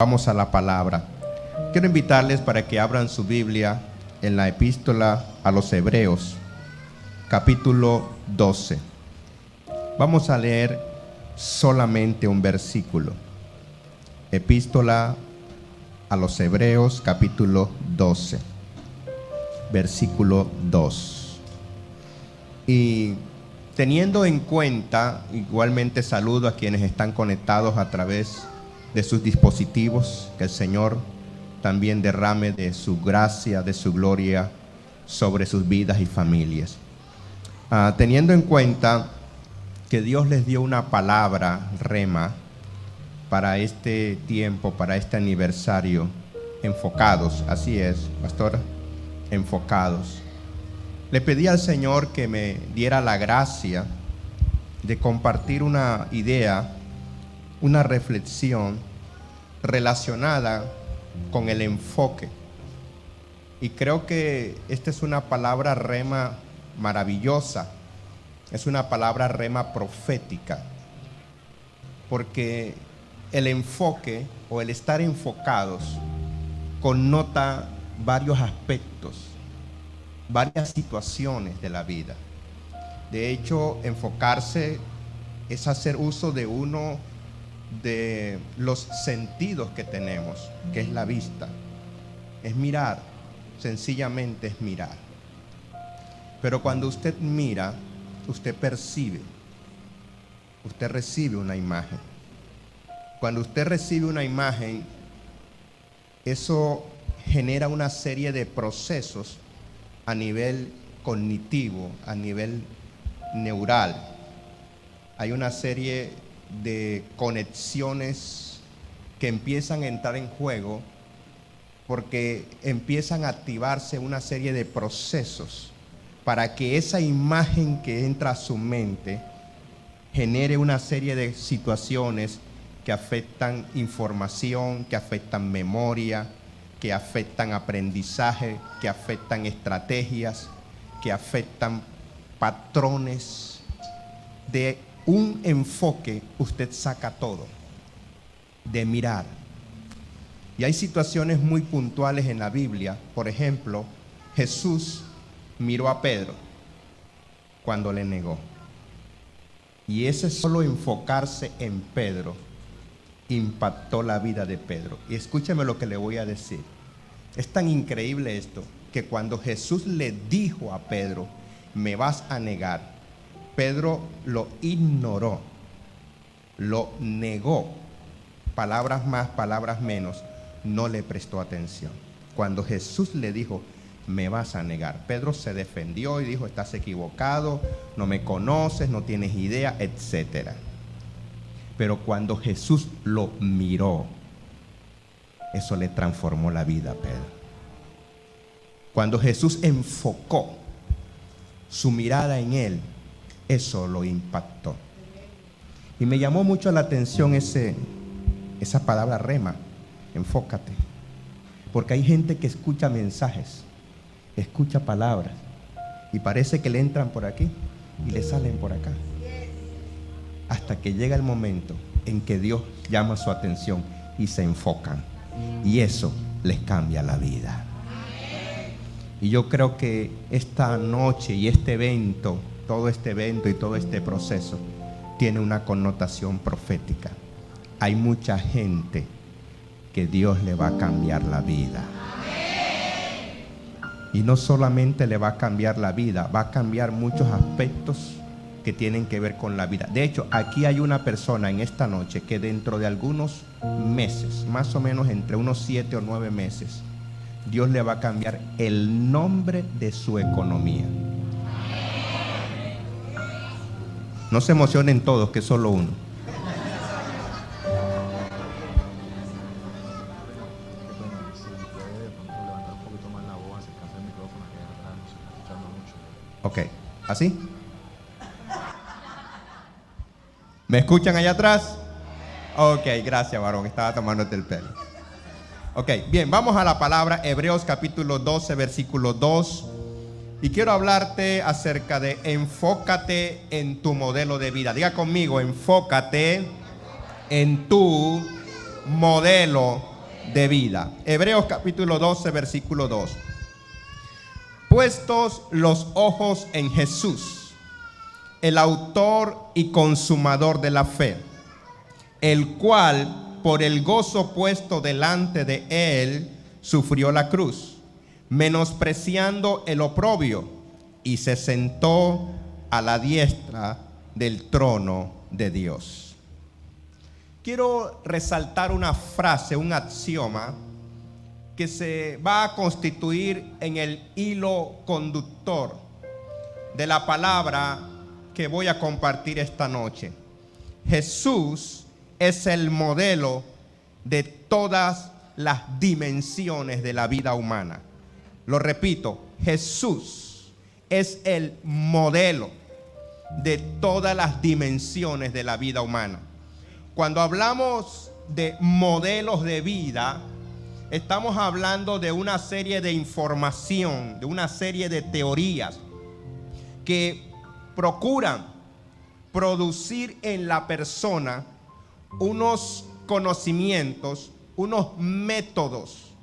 Vamos a la palabra. Quiero invitarles para que abran su Biblia en la epístola a los Hebreos, capítulo 12. Vamos a leer solamente un versículo. Epístola a los Hebreos, capítulo 12, versículo 2. Y teniendo en cuenta, igualmente saludo a quienes están conectados a través de sus dispositivos, que el Señor también derrame de su gracia, de su gloria sobre sus vidas y familias. Teniendo en cuenta que Dios les dio una palabra rema para este tiempo, para este aniversario, enfocados, así es, pastor, enfocados. Le pedí al Señor que me diera la gracia de compartir una idea, una reflexión relacionada con el enfoque. Y creo que esta es una palabra rema maravillosa, es una palabra rema profética, porque el enfoque o el estar enfocados connota varios aspectos, varias situaciones de la vida. De hecho, enfocarse es hacer uso de uno de los sentidos que tenemos, que es la vista. Es mirar, sencillamente es mirar. Pero cuando usted mira, usted percibe, usted recibe una imagen. Cuando usted recibe una imagen, eso genera una serie de procesos a nivel cognitivo, a nivel neural. Hay una serie de conexiones que empiezan a entrar en juego porque empiezan a activarse una serie de procesos para que esa imagen que entra a su mente genere una serie de situaciones que afectan información, que afectan memoria, que afectan aprendizaje, que afectan estrategias, que afectan patrones. De un enfoque usted saca todo, de mirar. Y hay situaciones muy puntuales en la Biblia. Por ejemplo, Jesús miró a Pedro cuando le negó. Y ese solo enfocarse en Pedro impactó la vida de Pedro. Y escúcheme lo que le voy a decir. Es tan increíble esto, que cuando Jesús le dijo a Pedro, me vas a negar, Pedro lo ignoró, lo negó. Palabras más, palabras menos, no le prestó atención. Cuando Jesús le dijo, me vas a negar, Pedro se defendió y dijo, estás equivocado, no me conoces, no tienes idea, etc. Pero cuando Jesús lo miró, eso le transformó la vida a Pedro. Cuando Jesús enfocó su mirada en él, eso lo impactó. Y me llamó mucho la atención esa palabra rema, enfócate. Porque hay gente que escucha mensajes, escucha palabras, y parece que le entran por aquí y le salen por acá. Hasta que llega el momento en que Dios llama su atención y se enfocan. Y eso les cambia la vida. Y yo creo que esta noche y este evento, todo este evento y todo este proceso tiene una connotación profética. Hay mucha gente que Dios le va a cambiar la vida. Y no solamente le va a cambiar la vida, va a cambiar muchos aspectos que tienen que ver con la vida. De hecho, aquí hay una persona en esta noche que dentro de algunos meses, más o menos entre unos 7 o 9 meses, Dios le va a cambiar el nombre de su economía. No se emocionen todos, que es solo uno. Ok, ¿así? ¿Me escuchan allá atrás? Ok, gracias, varón, estaba tomándote el pelo. Ok, bien, vamos a la palabra, Hebreos capítulo 12, versículo 2. Y quiero hablarte acerca de enfócate en tu modelo de vida. Diga conmigo, enfócate en tu modelo de vida. Hebreos capítulo 12, versículo 2. Puestos los ojos en Jesús, el autor y consumador de la fe, el cual por el gozo puesto delante de él sufrió la cruz, menospreciando el oprobio, y se sentó a la diestra del trono de Dios. Quiero resaltar una frase, un axioma que se va a constituir en el hilo conductor de la palabra que voy a compartir esta noche. Jesús es el modelo de todas las dimensiones de la vida humana. Lo repito, Jesús es el modelo de todas las dimensiones de la vida humana. Cuando hablamos de modelos de vida, estamos hablando de una serie de información, de una serie de teorías que procuran producir en la persona unos conocimientos, unos métodos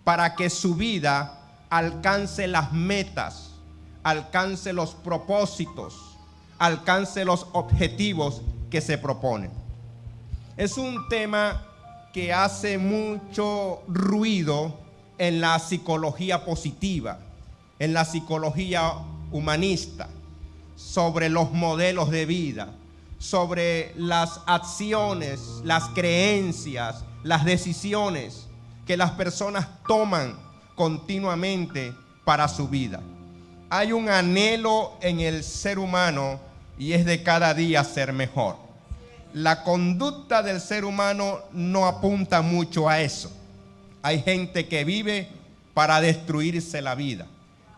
para que su vida alcance las metas, alcance los propósitos, alcance los objetivos que se proponen. Es un tema que hace mucho ruido en la psicología positiva, en la psicología humanista, sobre los modelos de vida, sobre las acciones, las creencias, las decisiones que las personas toman continuamente para su vida. Hay un anhelo en el ser humano y es de cada día ser mejor. La conducta del ser humano no apunta mucho a eso. Hay gente que vive para destruirse la vida.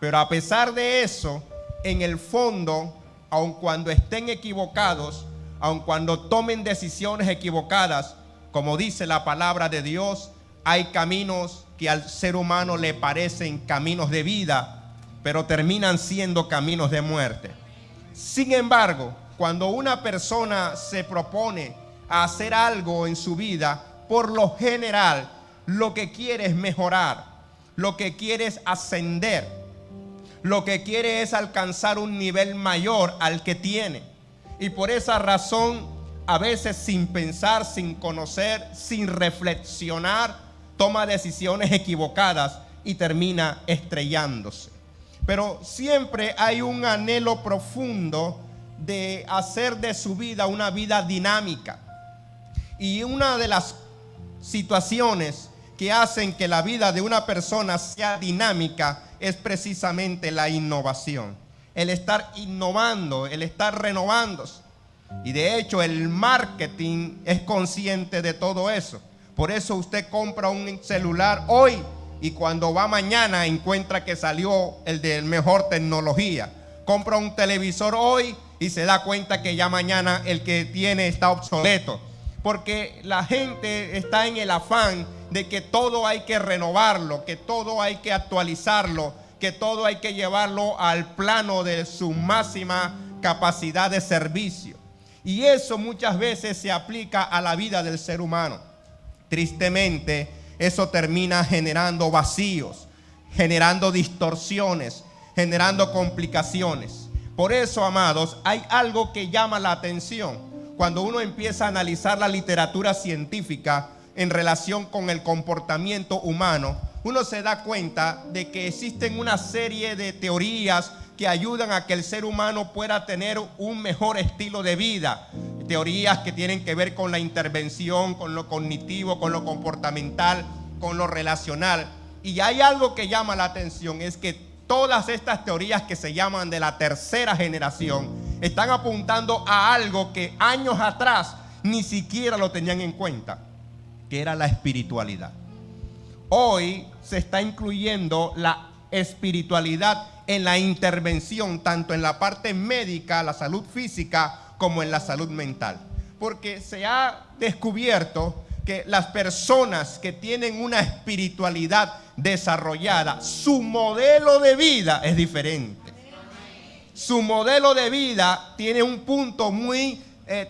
Pero a pesar de eso, en el fondo, aun cuando estén equivocados, aun cuando tomen decisiones equivocadas, como dice la palabra de Dios, hay caminos que al ser humano le parecen caminos de vida, pero terminan siendo caminos de muerte. Sin embargo, cuando una persona se propone a hacer algo en su vida, por lo general, lo que quiere es mejorar, lo que quiere es ascender, lo que quiere es alcanzar un nivel mayor al que tiene. Y por esa razón, a veces sin pensar, sin conocer, sin reflexionar, toma decisiones equivocadas y termina estrellándose. Pero siempre hay un anhelo profundo de hacer de su vida una vida dinámica. Y una de las situaciones que hacen que la vida de una persona sea dinámica es precisamente la innovación. El estar innovando, el estar renovándose. Y de hecho el marketing es consciente de todo eso. Por eso usted compra un celular hoy y cuando va mañana encuentra que salió el de mejor tecnología. Compra un televisor hoy y se da cuenta que ya mañana el que tiene está obsoleto. Porque la gente está en el afán de que todo hay que renovarlo, que todo hay que actualizarlo, que todo hay que llevarlo al plano de su máxima capacidad de servicio. Y eso muchas veces se aplica a la vida del ser humano. Tristemente, eso termina generando vacíos, generando distorsiones, generando complicaciones. Por eso, amados, hay algo que llama la atención cuando uno empieza a analizar la literatura científica en relación con el comportamiento humano. Uno se da cuenta de que existen una serie de teorías que ayudan a que el ser humano pueda tener un mejor estilo de vida. Teorías que tienen que ver con la intervención, con lo cognitivo, con lo comportamental, con lo relacional. Y hay algo que llama la atención, es que todas estas teorías que se llaman de la tercera generación están apuntando a algo que años atrás ni siquiera lo tenían en cuenta, que era la espiritualidad. Hoy se está incluyendo la espiritualidad en la intervención, tanto en la parte médica, la salud física, como en la salud mental. Porque se ha descubierto que las personas que tienen una espiritualidad desarrollada, su modelo de vida es diferente. Su modelo de vida tiene un punto muy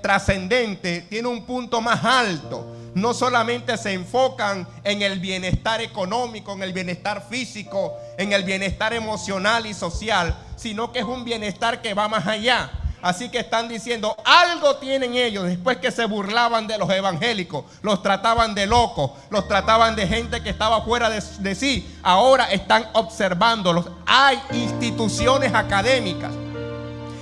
trascendente, tiene un punto más alto. no solamente se enfocan en el bienestar económico, en el bienestar físico, en el bienestar emocional y social, sino que es un bienestar que va más allá. Así que están diciendo, algo tienen ellos, después que se burlaban de los evangélicos, los trataban de locos, los trataban de gente que estaba fuera de sí. Ahora están observándolos. Hay instituciones académicas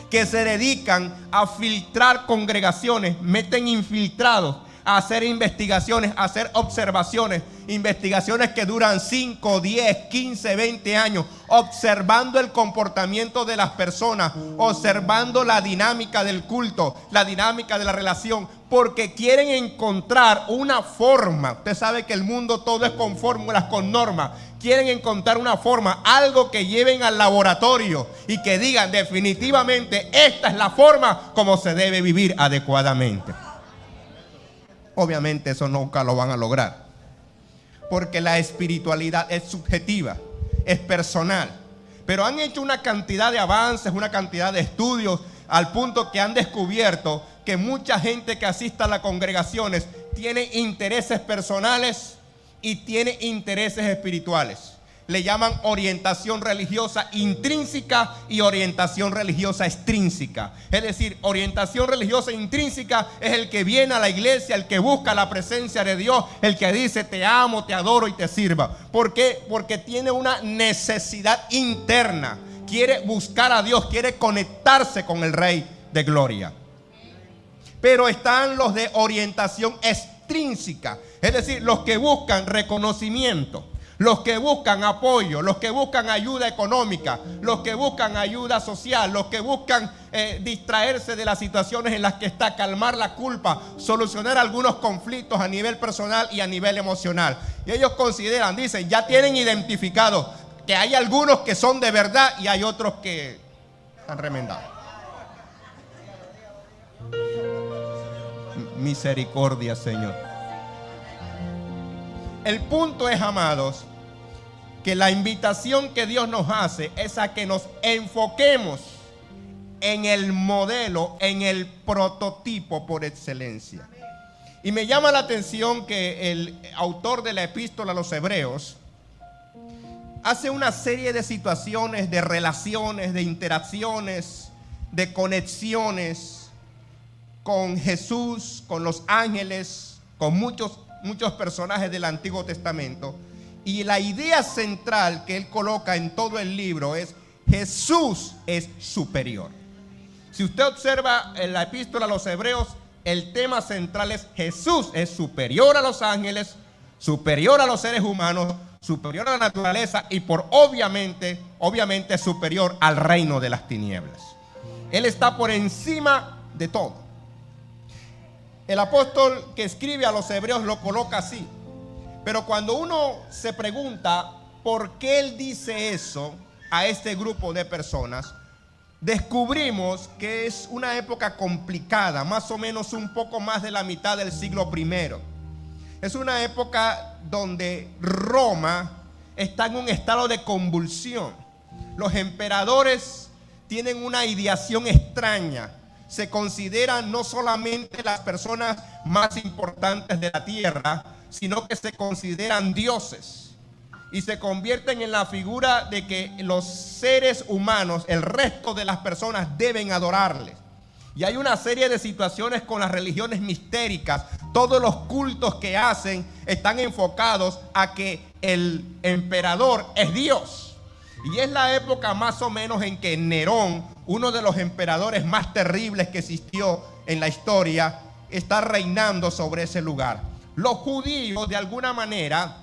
que se dedican a filtrar congregaciones, meten infiltrados a hacer investigaciones, a hacer observaciones, investigaciones que duran 5, 10, 15, 20 años, observando el comportamiento de las personas, observando la dinámica del culto, la dinámica de la relación, porque quieren encontrar una forma. Usted sabe que el mundo todo es con fórmulas, con normas. Quieren encontrar una forma, algo que lleven al laboratorio y que digan definitivamente esta es la forma como se debe vivir adecuadamente. Obviamente eso nunca lo van a lograr, porque la espiritualidad es subjetiva, es personal. Pero han hecho una cantidad de avances, una cantidad de estudios, al punto que han descubierto que mucha gente que asiste a las congregaciones tiene intereses personales y tiene intereses espirituales. Le llaman orientación religiosa intrínseca y orientación religiosa extrínseca. Es decir, orientación religiosa intrínseca es el que viene a la iglesia, el que busca la presencia de Dios, el que dice te amo, te adoro y te sirva. ¿Por qué? Porque tiene una necesidad interna. Quiere buscar a Dios, quiere conectarse con el Rey de Gloria. Pero están los de orientación extrínseca, es decir, los que buscan reconocimiento, los que buscan apoyo, los que buscan ayuda económica, los que buscan ayuda social, los que buscan distraerse de las situaciones en las que está, calmar la culpa, solucionar algunos conflictos a nivel personal y a nivel emocional. Y ellos consideran, dicen, ya tienen identificado que hay algunos que son de verdad y hay otros que han remendado. Misericordia, Señor. El punto es, amados, que la invitación que Dios nos hace es a que nos enfoquemos en el modelo, en el prototipo por excelencia. Y me llama la atención que el autor de la epístola a los Hebreos hace una serie de situaciones, de relaciones, de interacciones, de conexiones con Jesús, con los ángeles, con muchos personajes del Antiguo Testamento. Y la idea central que él coloca en todo el libro es: Jesús es superior. Si usted observa en la epístola a los Hebreos, el tema central es: Jesús es superior a los ángeles, superior a los seres humanos, superior a la naturaleza y obviamente superior al reino de las tinieblas. Él está por encima de todo. El apóstol que escribe a los Hebreos lo coloca así. Pero cuando uno se pregunta por qué él dice eso a este grupo de personas, descubrimos que es una época complicada, más o menos un poco más de la mitad del siglo I. Es una época donde Roma está en un estado de convulsión. Los emperadores tienen una ideación extraña. Se consideran no solamente las personas más importantes de la tierra, sino que se consideran dioses y se convierten en la figura de que los seres humanos, el resto de las personas, deben adorarles. Y hay una serie de situaciones con las religiones mistéricas. Todos los cultos que hacen están enfocados a que el emperador es Dios. Y es la época más o menos en que Nerón, uno de los emperadores más terribles que existió en la historia, está reinando sobre ese lugar. Los judíos, de alguna manera,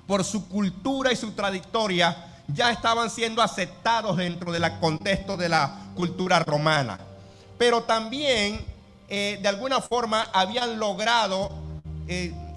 por su cultura y su trayectoria, ya estaban siendo aceptados dentro del contexto de la cultura romana. Pero también, de alguna forma, habían logrado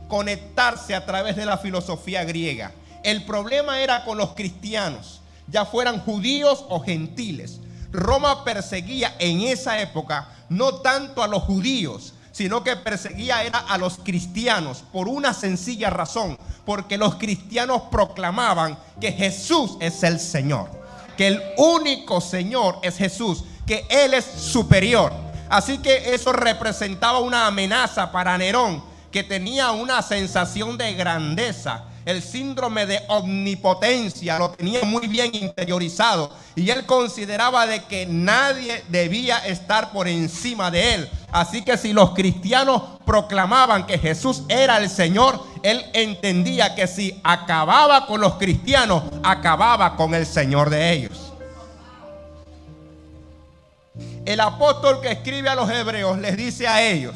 conectarse a través de la filosofía griega. El problema era con los cristianos, ya fueran judíos o gentiles. Roma perseguía en esa época no tanto a los judíos, sino que perseguía a los cristianos por una sencilla razón: porque los cristianos proclamaban que Jesús es el Señor, que el único Señor es Jesús, que Él es superior. Así que eso representaba una amenaza para Nerón, que tenía una sensación de grandeza. El síndrome de omnipotencia lo tenía muy bien interiorizado y él consideraba de que nadie debía estar por encima de él. Así que si los cristianos proclamaban que Jesús era el Señor, él entendía que si acababa con los cristianos, acababa con el Señor de ellos. El apóstol que escribe a los hebreos les dice a ellos,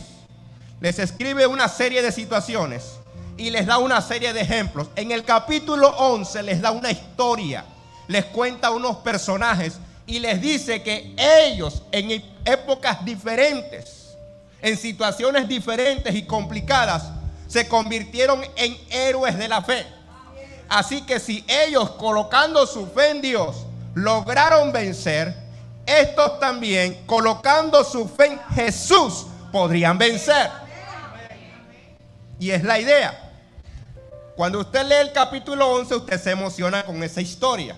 les escribe una serie de situaciones y les da una serie de ejemplos. En el capítulo 11 les da una historia, les cuenta unos personajes y les dice que ellos en épocas diferentes, en situaciones diferentes y complicadas, se convirtieron en héroes de la fe. Así que si ellos, colocando su fe en Dios, lograron vencer, estos también, colocando su fe en Jesús, podrían vencer. Y es la idea. Cuando usted lee el capítulo 11, usted se emociona con esa historia.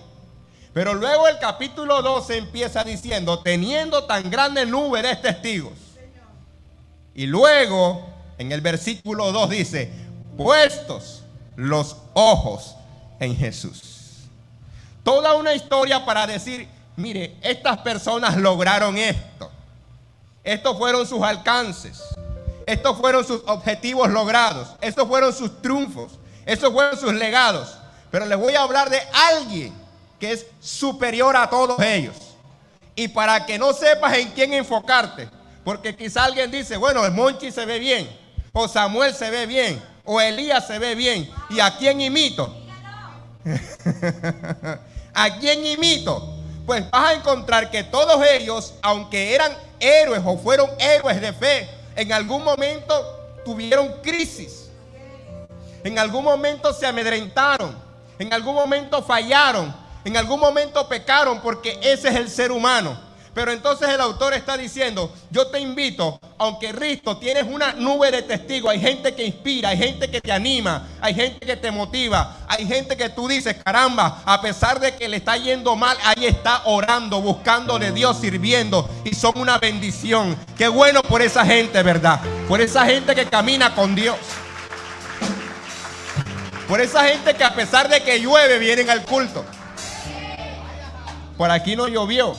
Pero luego el capítulo 12 empieza diciendo, teniendo tan grande nube de testigos. Y luego, en el versículo 2 dice, puestos los ojos en Jesús. Toda una historia para decir, mire, estas personas lograron esto. Estos fueron sus alcances. Estos fueron sus objetivos logrados. Estos fueron sus triunfos. Estos fueron sus legados. Pero les voy a hablar de alguien que es superior a todos ellos. Y para que no sepas en quién enfocarte, porque quizá alguien dice, bueno, el Monchi se ve bien, o Samuel se ve bien, o Elías se ve bien. ¿Y a quién imito? ¿A quién imito? Pues vas a encontrar que todos ellos, aunque eran héroes o fueron héroes de fe, en algún momento tuvieron crisis. En algún momento se amedrentaron, en algún momento fallaron, en algún momento pecaron, porque ese es el ser humano. Pero entonces el autor está diciendo, yo te invito, aunque Risto tienes una nube de testigos, hay gente que inspira, hay gente que te anima, hay gente que te motiva, hay gente que tú dices, caramba, a pesar de que le está yendo mal, ahí está orando, buscando de Dios, sirviendo, y son una bendición. Qué bueno por esa gente, ¿verdad? Por esa gente que camina con Dios. Por esa gente que a pesar de que llueve, vienen al culto. Por aquí no llovió,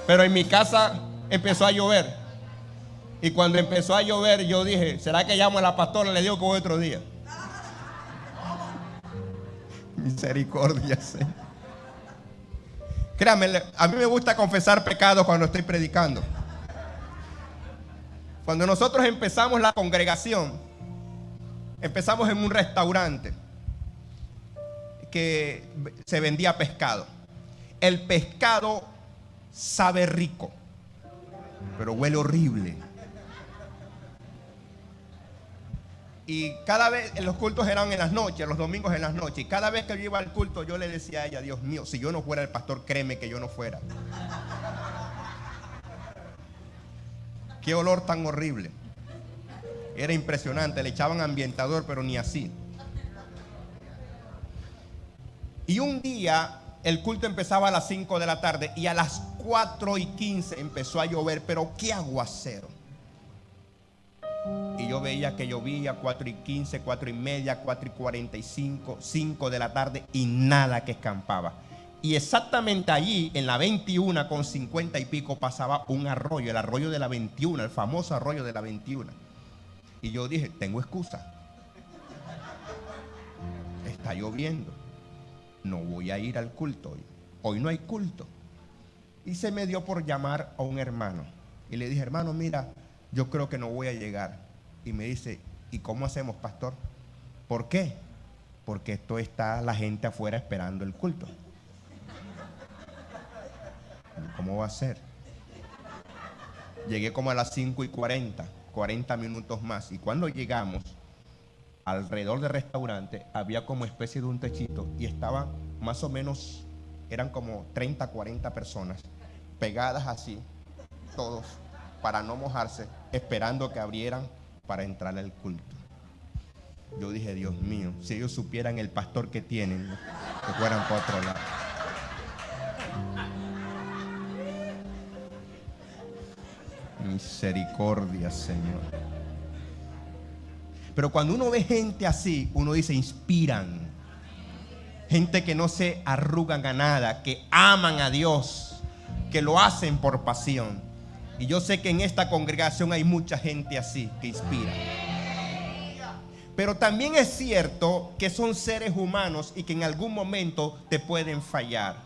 pero en mi casa empezó a llover. Y cuando empezó a llover, yo dije, ¿será que llamo a la pastora y le digo que voy otro día? Misericordia, Señor. Créanme, a mí me gusta confesar pecados cuando estoy predicando. Cuando nosotros empezamos la congregación, empezamos en un restaurante que se vendía pescado. El pescado sabe rico, pero huele horrible. Y cada vez, los cultos eran en las noches, los domingos en las noches. Y cada vez que yo iba al culto, yo le decía a ella, Dios mío, si yo no fuera el pastor, créeme que yo no fuera. Qué olor tan horrible. Era impresionante, le echaban ambientador, pero ni así. Y un día el culto empezaba a las 5 de la tarde y a las 4:15 empezó a llover, pero qué aguacero. Y yo veía que llovía 4:15, 4:30, 4:45, 5 de la tarde y nada que escampaba. Y exactamente allí, en la 21 con 50 y pico, pasaba un arroyo, el arroyo de la 21, el famoso arroyo de la 21. Y yo dije, tengo excusa. Está lloviendo. No voy a ir al culto hoy. Hoy no hay culto. Y se me dio por llamar a un hermano. Y le dije, hermano, mira, yo creo que no voy a llegar. Y me dice, ¿y cómo hacemos, pastor? ¿Por qué? Porque esto está la gente afuera esperando el culto. ¿Cómo va a ser? Llegué como a las 5:40, 40 minutos más. Y cuando llegamos, alrededor del restaurante había como especie de un techito y estaban más o menos, eran como 30, 40 personas pegadas así, todos, para no mojarse, esperando que abrieran para entrar al culto. Yo dije, Dios mío, si ellos supieran el pastor que tienen, ¿no?, que fueran por otro lado. Misericordia, Señor. Pero cuando uno ve gente así, uno dice, inspiran. Gente que no se arrugan a nada, que aman a Dios, que lo hacen por pasión. Y yo sé que en esta congregación hay mucha gente así, que inspira. Pero también es cierto que son seres humanos y que en algún momento te pueden fallar.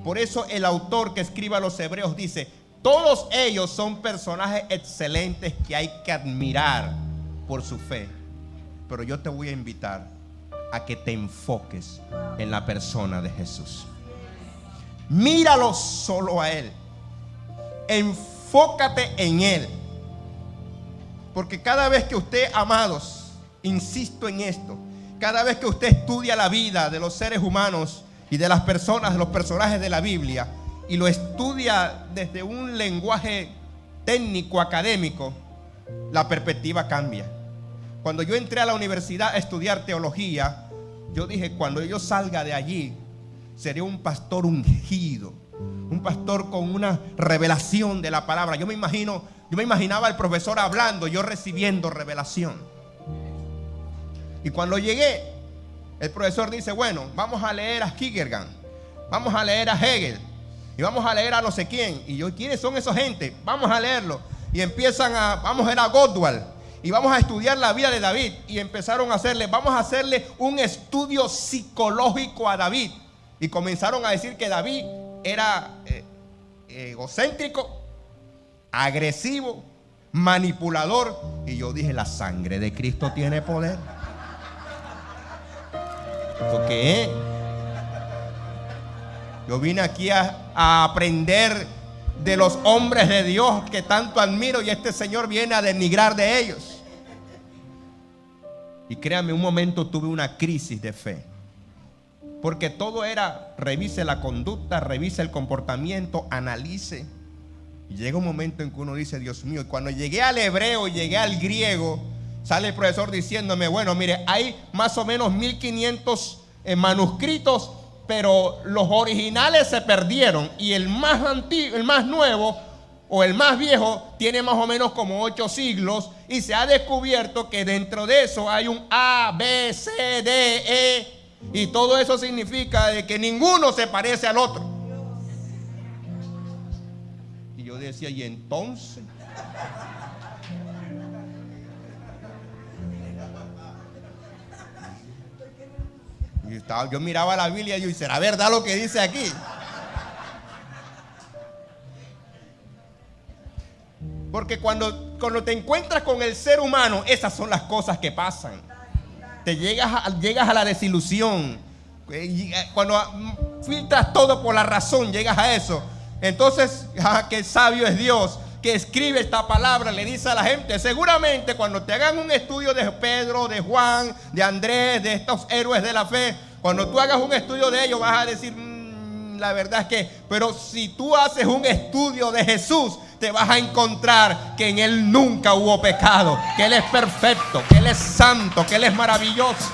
Por eso el autor que escribe a los Hebreos dice, todos ellos son personajes excelentes que hay que admirar por su fe. Pero yo te voy a invitar a que te enfoques en la persona de Jesús. Míralo solo a Él. Enfócate en Él. Porque cada vez que usted, amados, insisto en esto, cada vez que usted estudia la vida de los seres humanos y de las personas, de los personajes de la Biblia, y lo estudia desde un lenguaje técnico, académico, la perspectiva cambia. Cuando yo entré a la universidad a estudiar teología, yo dije, cuando yo salga de allí, seré un pastor ungido, un pastor con una revelación de la palabra. Yo me imaginaba al profesor hablando, yo recibiendo revelación. Y cuando llegué, el profesor dice, bueno, vamos a leer a Kierkegaard, vamos a leer a Hegel, y vamos a leer a no sé quién. Y yo, ¿quiénes son esa gente? Vamos a leerlo. Y vamos a leer a Godwald, y vamos a estudiar la vida de David. Y empezaron vamos a hacerle un estudio psicológico a David. Y comenzaron a decir que David era egocéntrico, agresivo, manipulador. Y yo dije, la sangre de Cristo tiene poder. Porque yo vine aquí a aprender de los hombres de Dios que tanto admiro, y este señor viene a denigrar de ellos. Y créanme, un momento tuve una crisis de fe, porque todo era, revise la conducta, revise el comportamiento, analice. Y llega un momento en que uno dice, Dios mío. Y cuando llegué al hebreo y llegué al griego, sale el profesor diciéndome, bueno, mire, hay más o menos 1500 manuscritos, pero los originales se perdieron, y el más antiguo, el más nuevo o el más viejo tiene más o menos como 8 siglos, y se ha descubierto que dentro de eso hay un A, B, C, D, E, y todo eso significa de que ninguno se parece al otro. Y yo decía, ¿y entonces? Yo miraba la Biblia y yo, ¿será verdad lo que dice aquí? Porque cuando te encuentras con el ser humano, esas son las cosas que pasan. Llegas a la desilusión. Cuando filtras todo por la razón, llegas a eso. Entonces, qué sabio es Dios, que escribe esta palabra, le dice a la gente, seguramente cuando te hagan un estudio de Pedro, de Juan, de Andrés, de estos héroes de la fe, cuando tú hagas un estudio de ellos vas a decir, la verdad es que, pero si tú haces un estudio de Jesús, te vas a encontrar que en Él nunca hubo pecado, que Él es perfecto, que Él es santo, que Él es maravilloso,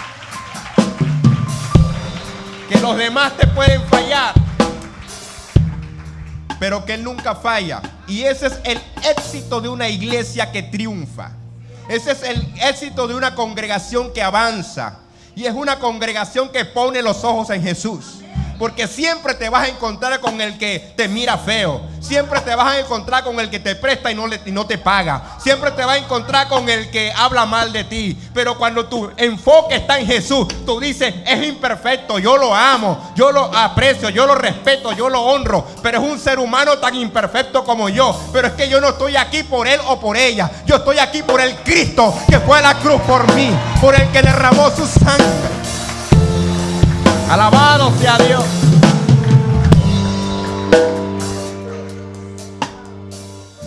que los demás te pueden fallar, pero que Él nunca falla. Y ese es el éxito de una iglesia que triunfa. Ese es el éxito de una congregación que avanza. Y es una congregación que pone los ojos en Jesús. Porque siempre te vas a encontrar con el que te mira feo. Siempre te vas a encontrar con el que te presta y no te paga. Siempre te vas a encontrar con el que habla mal de ti. Pero cuando tu enfoque está en Jesús, tú dices, es imperfecto, yo lo amo, yo lo aprecio, yo lo respeto, yo lo honro, pero es un ser humano tan imperfecto como yo. Pero es que yo no estoy aquí por él o por ella. Yo estoy aquí por el Cristo que fue a la cruz por mí, por el que derramó su sangre. Alabado sea Dios.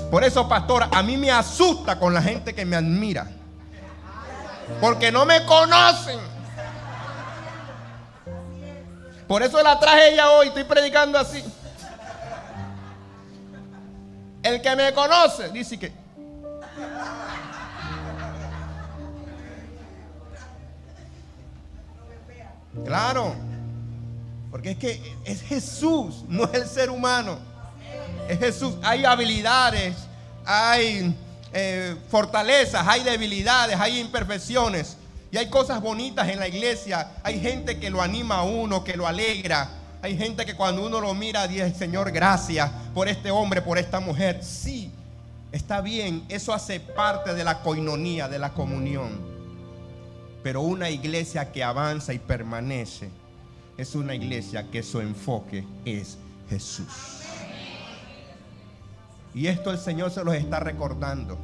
Por eso, pastor, a mí me asusta con la gente que me admira, porque no me conocen. Por eso la traje ella hoy, estoy predicando así. El que me conoce dice que claro, porque es que es Jesús, no es el ser humano. Es Jesús. Hay habilidades, hay fortalezas, hay debilidades, hay imperfecciones. Y hay cosas bonitas en la iglesia. Hay gente que lo anima a uno, que lo alegra. Hay gente que cuando uno lo mira dice: Señor, gracias por este hombre, por esta mujer. Sí, está bien, eso hace parte de la coinonía, de la comunión. Pero una iglesia que avanza y permanece es una iglesia que su enfoque es Jesús. Y esto el Señor se los está recordando.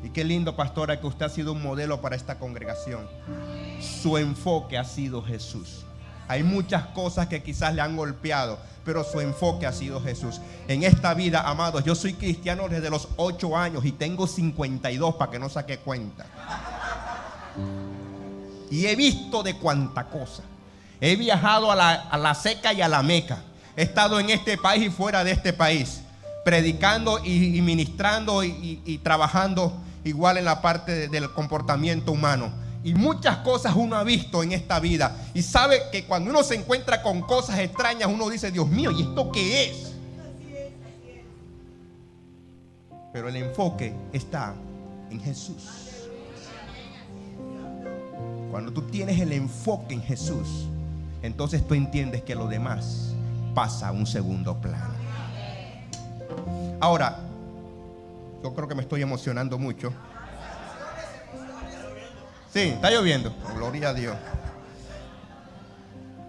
Y qué lindo, pastora, que usted ha sido un modelo para esta congregación. Su enfoque ha sido Jesús. Hay muchas cosas que quizás le han golpeado, pero su enfoque ha sido Jesús. En esta vida, amados, yo soy cristiano desde los 8 años y tengo 52 para que no saque cuenta. Y he visto de cuánta cosa. He viajado a la Seca y a la Meca. He estado en este país y fuera de este país, predicando y ministrando y trabajando igual en la parte del comportamiento humano. Y muchas cosas uno ha visto en esta vida. Y sabe que cuando uno se encuentra con cosas extrañas, uno dice: Dios mío, ¿y esto qué es? Pero el enfoque está en Jesús. Cuando tú tienes el enfoque en Jesús, entonces tú entiendes que lo demás pasa a un segundo plano. Ahora, yo creo que me estoy emocionando mucho. Sí, está lloviendo. Gloria a Dios.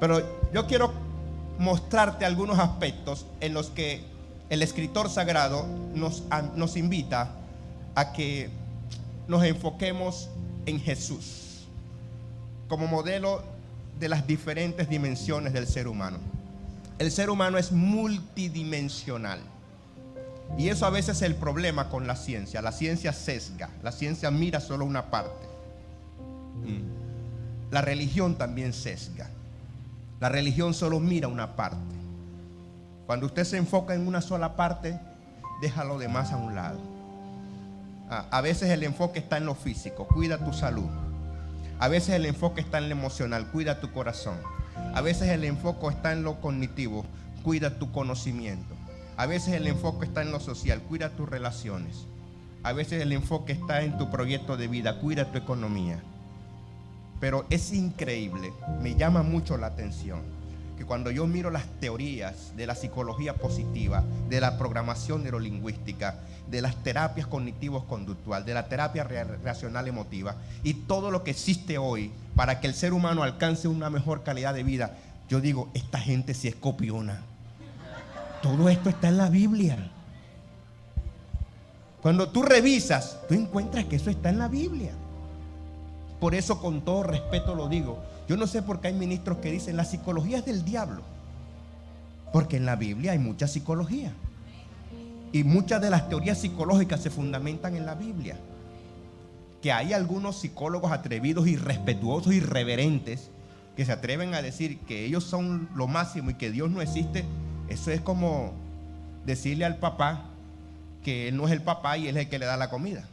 Pero yo quiero mostrarte algunos aspectos en los que el escritor sagrado nos invita a que nos enfoquemos en Jesús como modelo de las diferentes dimensiones del ser humano. El ser humano es multidimensional. Y eso a veces es el problema con la ciencia. La ciencia sesga. La ciencia mira solo una parte. La religión también sesga. La religión solo mira una parte. Cuando usted se enfoca en una sola parte, deja lo demás a un lado. A veces el enfoque está en lo físico. Cuida tu salud. A veces el enfoque está en lo emocional. Cuida tu corazón. A veces el enfoque está en lo cognitivo. Cuida tu conocimiento. A veces el enfoque está en lo social. Cuida tus relaciones. A veces el enfoque está en tu proyecto de vida. Cuida tu economía. Pero es increíble, me llama mucho la atención que cuando yo miro las teorías de la psicología positiva, de la programación neurolingüística, de las terapias cognitivo-conductual, de la terapia racional emotiva y todo lo que existe hoy para que el ser humano alcance una mejor calidad de vida, yo digo: esta gente sí es copiona. Todo esto está en la Biblia. Cuando tú revisas, tú encuentras que eso está en la Biblia. Por eso, con todo respeto lo digo, yo no sé por qué hay ministros que dicen: la psicología es del diablo. Porque en la Biblia hay mucha psicología. Y muchas de las teorías psicológicas se fundamentan en la Biblia. Que hay algunos psicólogos atrevidos, irrespetuosos, irreverentes, que se atreven a decir que ellos son lo máximo y que Dios no existe. Eso es como decirle al papá que él no es el papá y él es el que le da la comida.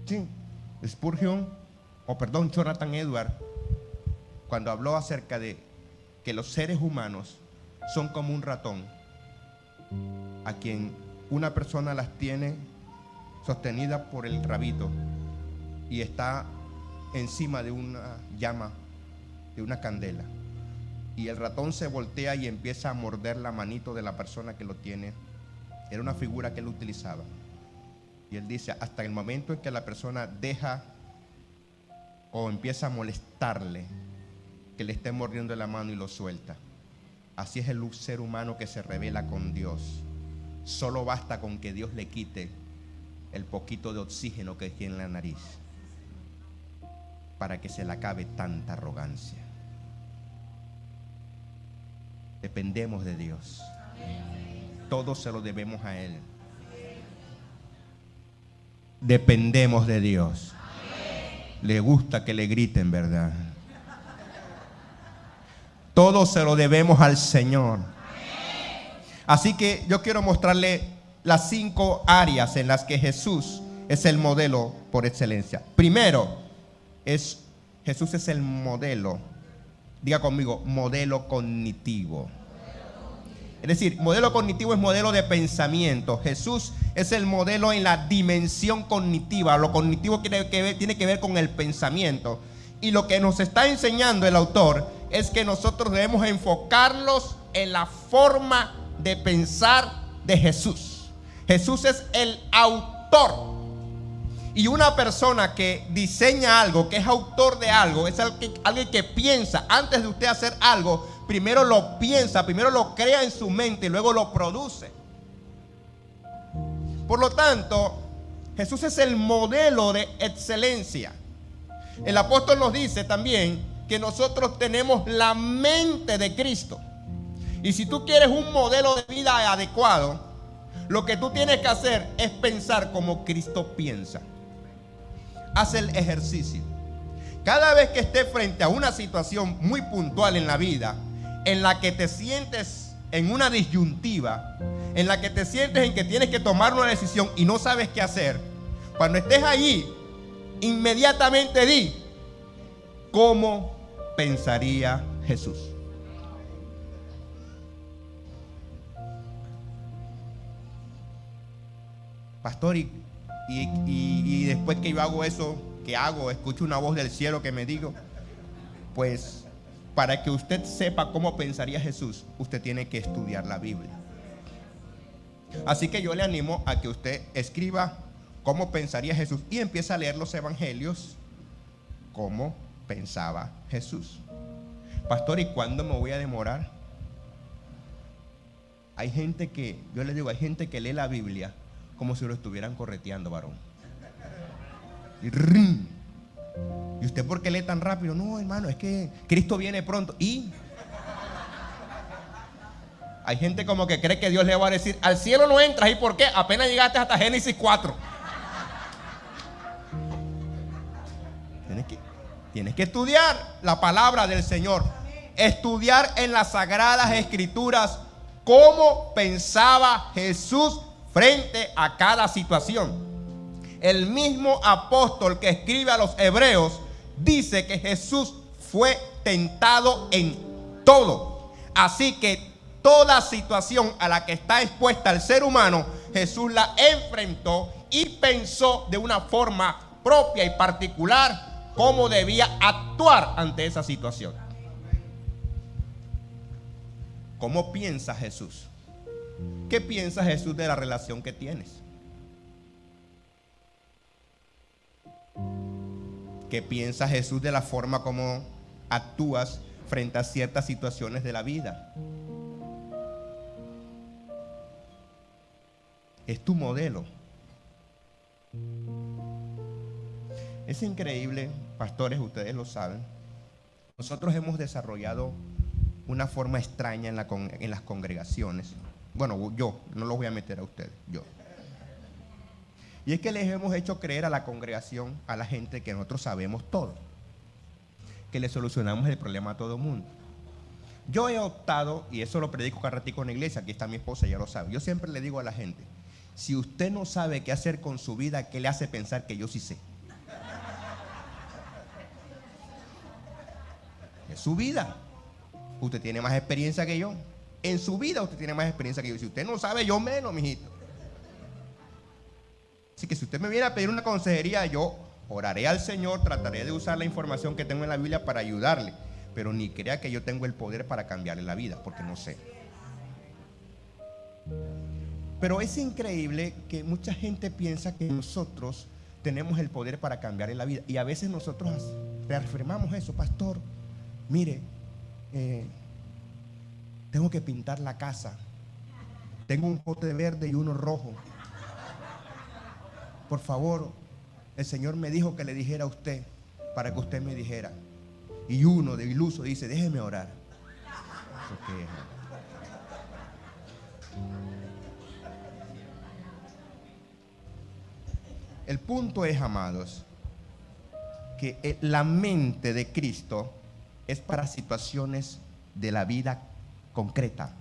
Sí, Jonathan Edwards, cuando habló acerca de que los seres humanos son como un ratón, a quien una persona las tiene sostenida por el rabito y está encima de una llama, de una candela, y el ratón se voltea y empieza a morder la manito de la persona que lo tiene. Era una figura que él utilizaba. Y él dice: hasta el momento en que la persona deja o empieza a molestarle, que le esté mordiendo la mano y lo suelta. Así es el ser humano que se revela con Dios. Solo basta con que Dios le quite el poquito de oxígeno que tiene en la nariz para que se le acabe tanta arrogancia. Dependemos de Dios. Todo se lo debemos a Él. Dependemos de Dios. Le gusta que le griten, ¿verdad? Todo se lo debemos al Señor. Así que yo quiero mostrarle las 5 áreas en las que Jesús es el modelo por excelencia. Primero, Jesús es el modelo. Diga conmigo: modelo cognitivo. Es decir, modelo cognitivo es modelo de pensamiento. Jesús es el modelo en la dimensión cognitiva. Lo cognitivo tiene que ver con el pensamiento. Y lo que nos está enseñando el autor es que nosotros debemos enfocarnos en la forma de pensar de Jesús. Jesús es el autor. Y una persona que diseña algo, que es autor de algo, es alguien que piensa. Antes de usted hacer algo, primero lo piensa, primero lo crea en su mente y luego lo produce. Por lo tanto, Jesús es el modelo de excelencia. El apóstol nos dice también que nosotros tenemos la mente de Cristo. Y si tú quieres un modelo de vida adecuado, lo que tú tienes que hacer es pensar como Cristo piensa. Haz el ejercicio. Cada vez que estés frente a una situación muy puntual en la vida, en la que te sientes en una disyuntiva, en la que te sientes en que tienes que tomar una decisión y no sabes qué hacer, cuando estés allí, inmediatamente di: ¿cómo pensaría Jesús? Pastor, y después que yo hago eso, ¿qué hago? Escucho una voz del cielo que me digo. Pues para que usted sepa cómo pensaría Jesús, usted tiene que estudiar la Biblia. Así que yo le animo a que usted escriba cómo pensaría Jesús y empiece a leer los evangelios, cómo pensaba Jesús. Pastor, ¿y cuándo me voy a demorar? Hay gente que, yo le digo, hay gente que lee la Biblia como si lo estuvieran correteando, varón. ¿Y usted por qué lee tan rápido? No, hermano, es que Cristo viene pronto. Y hay gente como que cree que Dios le va a decir: al cielo no entras. ¿Y por qué? Apenas llegaste hasta Génesis 4. Tienes que estudiar la palabra del Señor. Estudiar en las Sagradas Escrituras cómo pensaba Jesús frente a cada situación. El mismo apóstol que escribe a los hebreos dice que Jesús fue tentado en todo. Así que toda situación a la que está expuesta el ser humano, Jesús la enfrentó y pensó de una forma propia y particular cómo debía actuar ante esa situación. ¿Cómo piensa Jesús? ¿Qué piensa Jesús de la relación que tienes? ¿Qué piensa Jesús de la forma como actúas frente a ciertas situaciones de la vida? Es tu modelo. Es increíble, pastores, ustedes lo saben. Nosotros hemos desarrollado una forma extraña en las congregaciones. Bueno, yo no los voy a meter a ustedes, yo. Y es que les hemos hecho creer a la congregación, a la gente, que nosotros sabemos todo, que le solucionamos el problema a todo el mundo. Yo he optado, y eso lo predico cada ratico en la iglesia, aquí está mi esposa, ya lo sabe. Yo siempre le digo a la gente: si usted no sabe qué hacer con su vida, ¿qué le hace pensar que yo sí sé? Es su vida. Usted tiene más experiencia que yo. En su vida usted tiene más experiencia que yo. Si usted no sabe, yo menos, mijito. Así que si usted me viene a pedir una consejería, yo oraré al Señor, trataré de usar la información que tengo en la Biblia para ayudarle. Pero ni crea que yo tengo el poder para cambiarle la vida, porque no sé. Pero es increíble que mucha gente piensa que nosotros tenemos el poder para cambiarle la vida. Y a veces nosotros reafirmamos eso: pastor, mire, tengo que pintar la casa. Tengo un pote verde y uno rojo. Por favor, el Señor me dijo que le dijera a usted para que usted me dijera. Y uno de iluso dice: déjeme orar. El punto es, amados, que la mente de Cristo es para situaciones de la vida concreta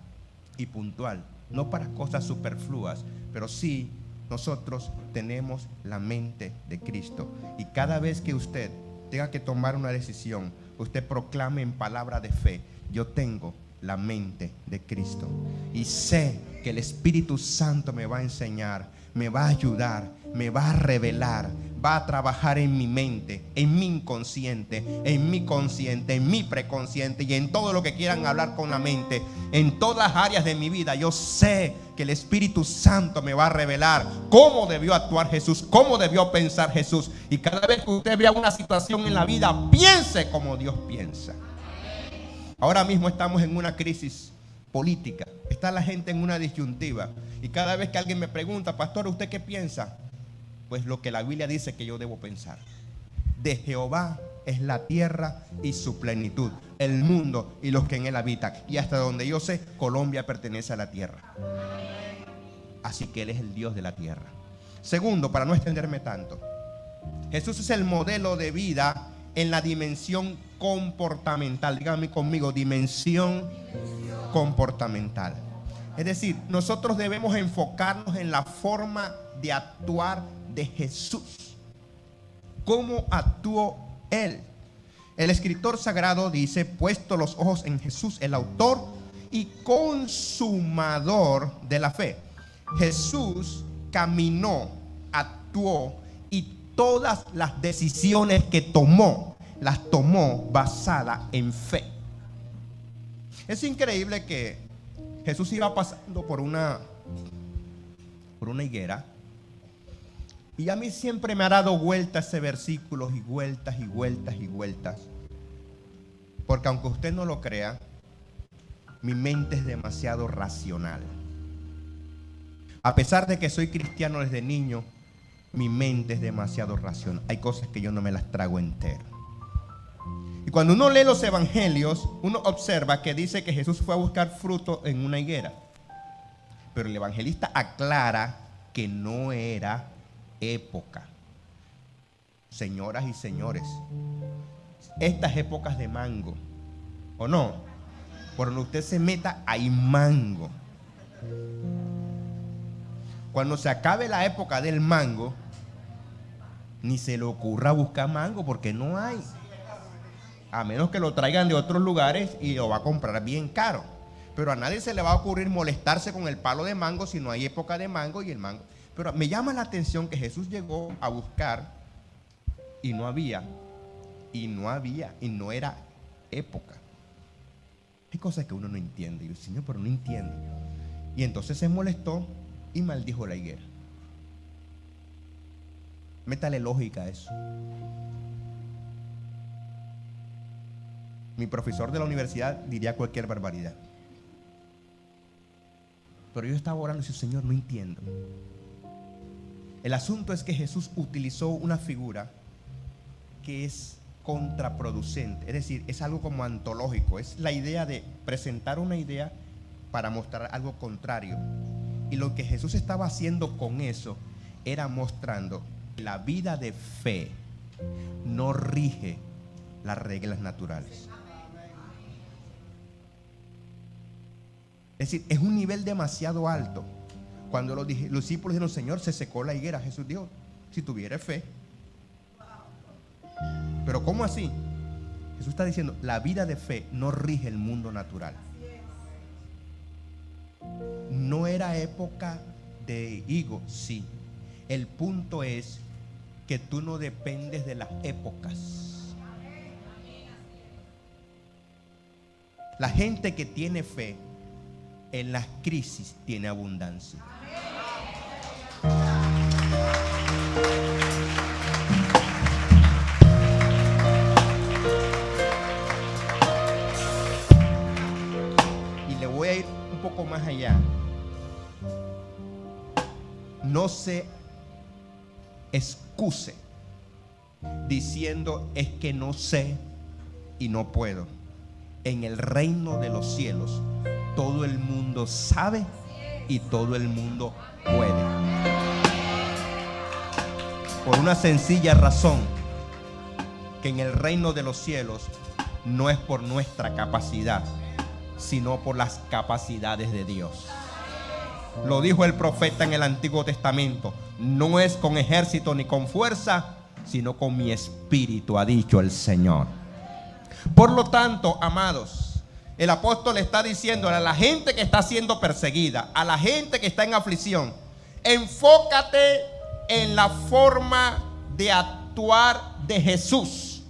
y puntual, no para cosas superfluas, pero sí nosotros tenemos la mente de Cristo. Y cada vez que usted tenga que tomar una decisión, usted proclame en palabra de fe: yo tengo la mente de Cristo. Y sé que el Espíritu Santo me va a enseñar, me va a ayudar, me va a revelar, va a trabajar en mi mente, en mi inconsciente, en mi consciente, en mi preconsciente y en todo lo que quieran hablar con la mente, en todas las áreas de mi vida. Yo sé que el Espíritu Santo me va a revelar cómo debió actuar Jesús, cómo debió pensar Jesús. Y cada vez que usted vea una situación en la vida, piense como Dios piensa. Ahora mismo estamos en una crisis política. Está la gente en una disyuntiva. Y cada vez que alguien me pregunta, pastor, ¿usted qué piensa? Pues lo que la Biblia dice que yo debo pensar. De Jehová es la tierra y su plenitud, el mundo y los que en él habitan. Y hasta donde yo sé, Colombia pertenece a la tierra. Así que él es el Dios de la tierra. Segundo, para no extenderme tanto, Jesús es el modelo de vida en la dimensión comportamental. Dígame conmigo, dimensión comportamental. Es decir, nosotros debemos enfocarnos en la forma de actuar de Jesús. ¿Cómo actuó él? El escritor sagrado dice: puesto los ojos en Jesús, el autor y consumador de la fe. Jesús caminó, actuó y todas las decisiones que tomó, las tomó basada en fe. Es increíble que Jesús iba pasando por una higuera. Y a mí siempre me ha dado vueltas ese versículo, y vueltas y vueltas y vueltas. Porque aunque usted no lo crea, mi mente es demasiado racional. A pesar de que soy cristiano desde niño, mi mente es demasiado racional. Hay cosas que yo no me las trago enteras. Y cuando uno lee los evangelios, uno observa que dice que Jesús fue a buscar fruto en una higuera. Pero el evangelista aclara que no era época. Señoras y señores, estas épocas de mango, ¿o no? Por donde usted se meta hay mango. Cuando se acabe la época del mango, ni se le ocurra buscar mango porque no hay. A menos que lo traigan de otros lugares y lo va a comprar bien caro. Pero a nadie se le va a ocurrir molestarse con el palo de mango si no hay época de mango y el mango. Pero me llama la atención que Jesús llegó a buscar y no había, y no era época. Hay cosas que uno no entiende. Y yo, Señor, pero no entiende. Y entonces se molestó y maldijo la higuera. Métale lógica a eso. Mi profesor de la universidad diría cualquier barbaridad. Pero yo estaba orando y decía: Señor, no entiendo. El asunto es que Jesús utilizó una figura que es contraproducente. Es decir, es algo como antológico. Es la idea de presentar una idea para mostrar algo contrario. Y lo que Jesús estaba haciendo con eso era mostrando que la vida de fe no rige las reglas naturales. Es decir, es un nivel demasiado alto. Cuando los discípulos dijeron: Señor, se secó la higuera, Jesús dijo: si tuviera fe. Pero ¿cómo así? Jesús está diciendo: la vida de fe no rige el mundo natural. No era época de higo, sí. El punto es que tú no dependes de las épocas. La gente que tiene fe en las crisis tiene abundancia. Y le voy a ir un poco más allá. No se excuse diciendo: es que no sé y no puedo. En el reino de los cielos todo el mundo sabe y todo el mundo puede. Por una sencilla razón, que en el reino de los cielos no es por nuestra capacidad, sino por las capacidades de Dios. Lo dijo el profeta en el Antiguo Testamento: no es con ejército ni con fuerza, sino con mi espíritu, ha dicho el Señor. Por lo tanto, amados, el apóstol está diciendo a la gente que está siendo perseguida, a la gente que está en aflicción: enfócate en la forma de actuar de Jesús.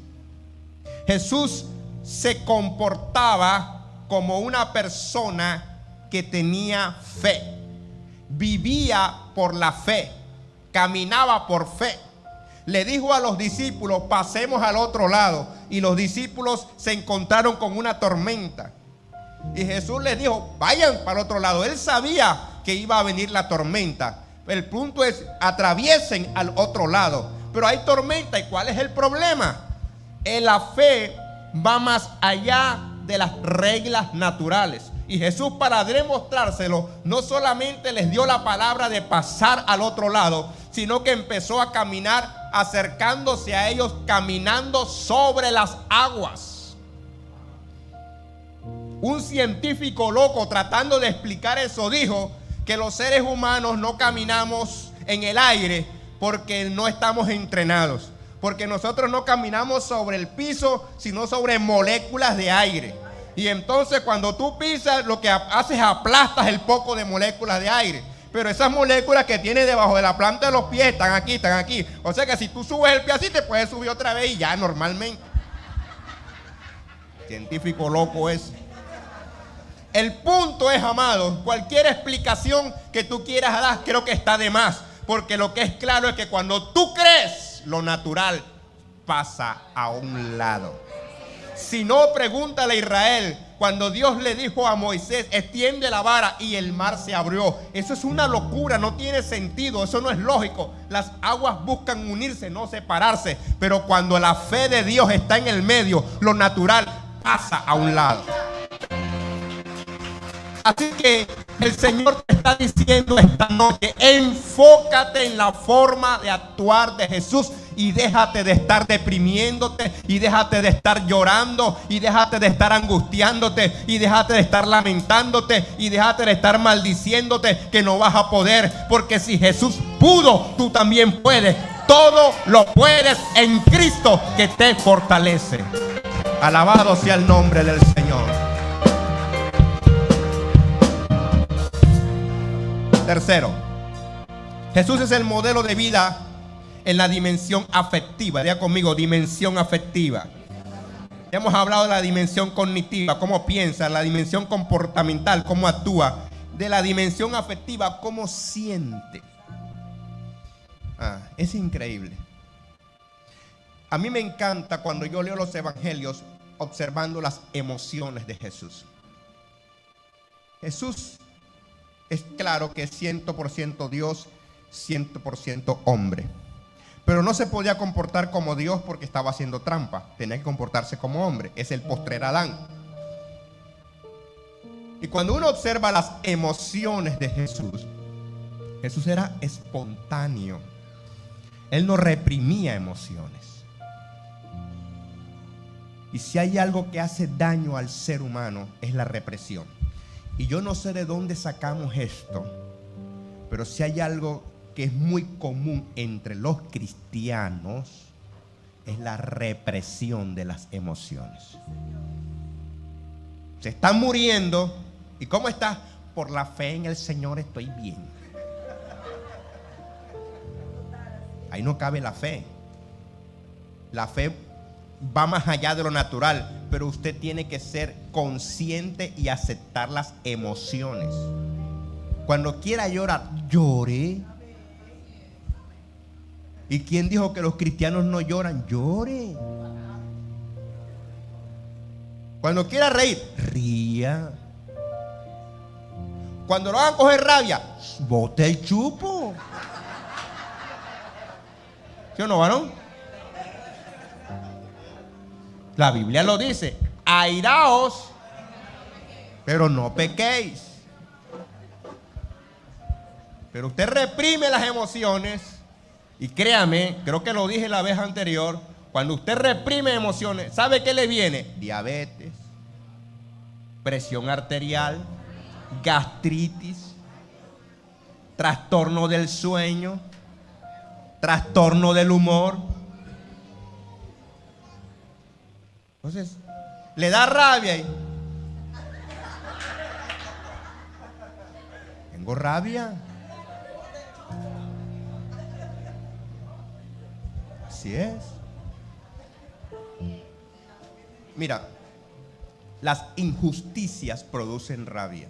Jesús se comportaba como una persona que tenía fe, vivía por la fe, caminaba por fe. Le dijo a los discípulos: pasemos al otro lado, y los discípulos se encontraron con una tormenta. Y Jesús les dijo: vayan para el otro lado. Él sabía que iba a venir la tormenta. El punto es: atraviesen al otro lado. Pero hay tormenta, ¿y cuál es el problema? La fe va más allá de las reglas naturales. Y Jesús, para demostrárselo, no solamente les dio la palabra de pasar al otro lado, sino que empezó a caminar, acercándose a ellos, caminando sobre las aguas. Un científico loco, tratando de explicar eso, dijo que los seres humanos no caminamos en el aire porque no estamos entrenados, porque nosotros no caminamos sobre el piso, sino sobre moléculas de aire. Y entonces cuando tú pisas, lo que haces es aplastas el poco de moléculas de aire. Pero esas moléculas que tienes debajo de la planta de los pies están aquí, están aquí. O sea que si tú subes el pie así, te puedes subir otra vez y ya normalmente. Científico loco es. El punto es, amados, cualquier explicación que tú quieras dar, creo que está de más. Porque lo que es claro es que cuando tú crees, lo natural pasa a un lado. Si no, pregúntale a Israel, cuando Dios le dijo a Moisés: extiende la vara, y el mar se abrió. Eso es una locura, no tiene sentido, eso no es lógico. Las aguas buscan unirse, no separarse. Pero cuando la fe de Dios está en el medio, lo natural pasa a un lado. Así que el Señor te está diciendo esta noche: enfócate en la forma de actuar de Jesús, y déjate de estar deprimiéndote, y déjate de estar llorando, y déjate de estar angustiándote, y déjate de estar lamentándote, y déjate de estar maldiciéndote que no vas a poder. Porque si Jesús pudo, tú también puedes. Todo lo puedes en Cristo que te fortalece. Alabado sea el nombre del Señor. Tercero, Jesús es el modelo de vida en la dimensión afectiva. Diga conmigo: dimensión afectiva. Ya hemos hablado de la dimensión cognitiva, cómo piensa; la dimensión comportamental, cómo actúa; de la dimensión afectiva, cómo siente. Es increíble. A mí me encanta cuando yo leo los evangelios, observando las emociones de Jesús. Jesús es claro que es 100% Dios, 100% hombre. Pero no se podía comportar como Dios porque estaba haciendo trampa. Tenía que comportarse como hombre. Es el postrer Adán. Y cuando uno observa las emociones de Jesús, Jesús era espontáneo. Él no reprimía emociones. Y si hay algo que hace daño al ser humano, es la represión. Y yo no sé de dónde sacamos esto, pero si hay algo que es muy común entre los cristianos, es la represión de las emociones. Se están muriendo. ¿Y cómo estás? Por la fe en el Señor estoy bien. Ahí no cabe la fe. La fe va más allá de lo natural, pero usted tiene que ser consciente y aceptar las emociones. Cuando quiera llorar, llore. ¿Y quién dijo que los cristianos no lloran? Llore. Cuando quiera reír, ría. Cuando lo hagan coger rabia, bote el chupo. ¿Sí o no, varón? La Biblia lo dice: airaos, pero no pequéis. Pero usted reprime las emociones. Y créame, creo que lo dije la vez anterior, cuando usted reprime emociones, ¿sabe qué le viene? Diabetes, presión arterial, gastritis, trastorno del sueño, trastorno del humor. Entonces, le da rabia y tengo rabia. Así es. Mira, las injusticias producen rabia.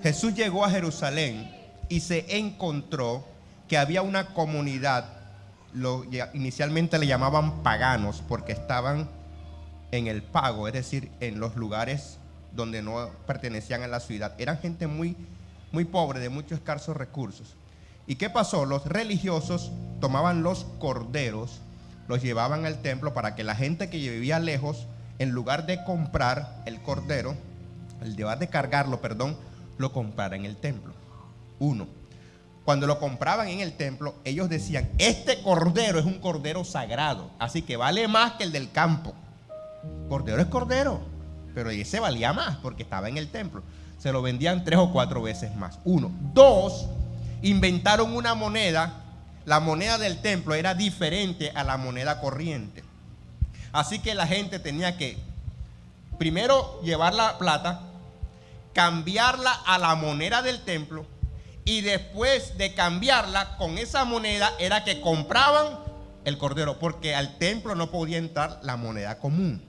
Jesús llegó a Jerusalén y se encontró que había una comunidad, inicialmente le llamaban paganos porque estaban en el pago, es decir, en los lugares donde no pertenecían a la ciudad. Eran gente muy, muy pobre, de muchos escasos recursos. ¿Y qué pasó? Los religiosos tomaban los corderos, los llevaban al templo para que la gente que vivía lejos, en lugar de comprar el cordero, en lugar de cargarlo, lo comprara en el templo. Uno, cuando lo compraban en el templo, ellos decían: este cordero es un cordero sagrado, así que vale más que el del campo. Cordero es cordero, pero ese valía más porque estaba en el templo. Se lo vendían 3 o 4 veces más. Uno. Dos, inventaron una moneda. La moneda del templo era diferente a la moneda corriente. Así que la gente tenía que primero llevar la plata, cambiarla a la moneda del templo, y después de cambiarla con esa moneda era que compraban el cordero, porque al templo no podía entrar la moneda común.